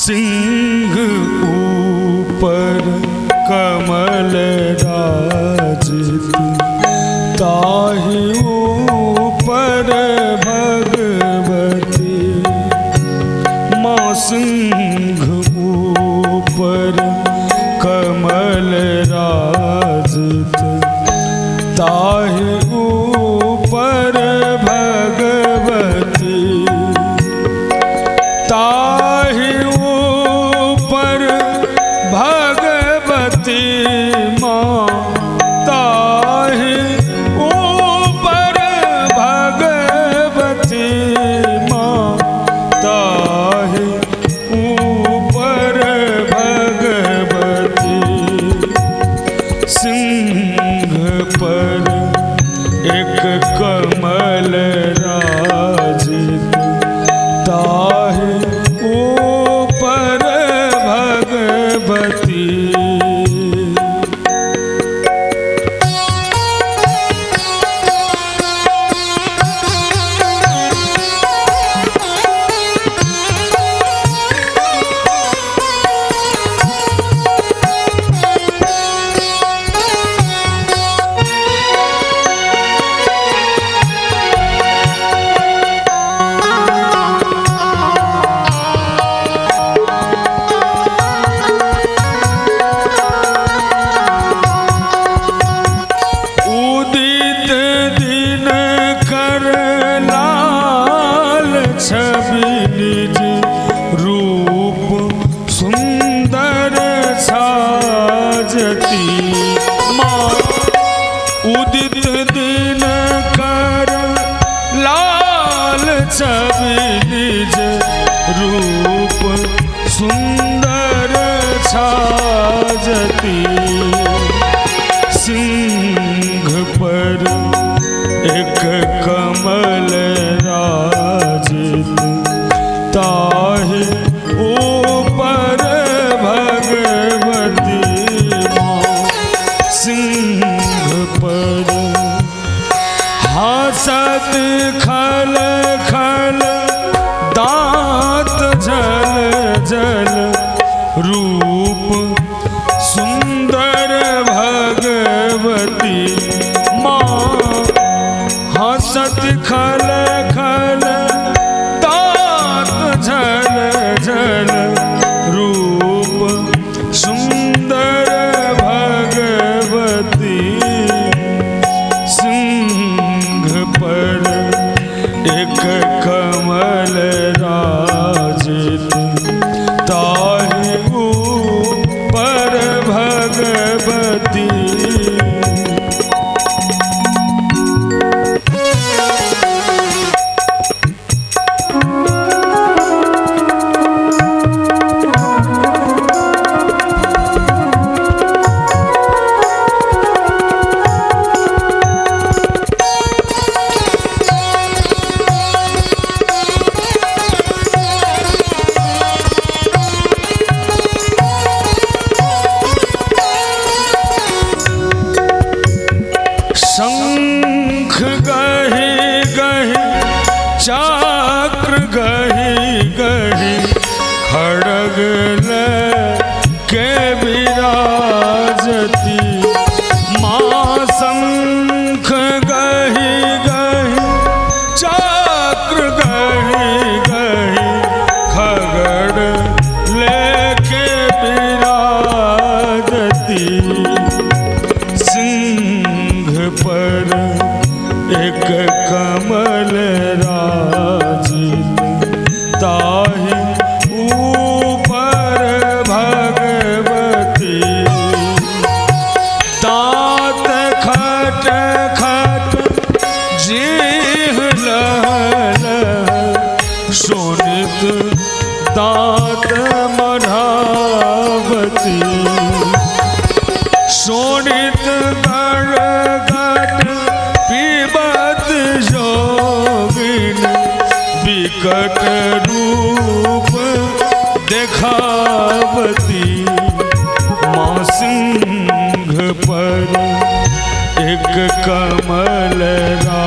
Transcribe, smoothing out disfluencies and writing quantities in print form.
सिंह ऊपर कमल राजित, ताहि ऊपर भगवती। माँ सिंह ऊपर कमल राजित, ताहि ऊपर भगवती। ताहि ऊपर भगवती माँ, ताहि ऊपर भगवती माँ, ताहि ऊपर भगवती। सिंह पर एक कमल राजित, ताहि ऊपर भगवती। छवि निज रूप सुंदर साजती। माँ उदित दिन कर लाल छवि निज रूप सुंदर साजती। सिंह पर एक कमल राजित, ताहि ऊपर भगवती। माँ सिंह पर हसत खल खल दांत जल जल, रूप सुंदर भगवती। माँ हसत खल खल दांत झल झल, रूप सुंदर भगवती। सिंह पर एक कमल राजित, ताहि ऊपर भगवती। शंख गहि गहि चक्र गहि गहि, खड्ग लेके विराजती। माँ शंख गहि गहि चक्र गहि गहि, खड्ग लेके विराजती। सिंह पर एक कमल राजित, ताहि ऊपर भगवती। दांत खट खट जीह लह लह, शोणित दांत मढ़ावती। शोणित गड़गड़ पीबत जोगिन, विकट रूप देखावती। माँ सिंह पर एक कमल रा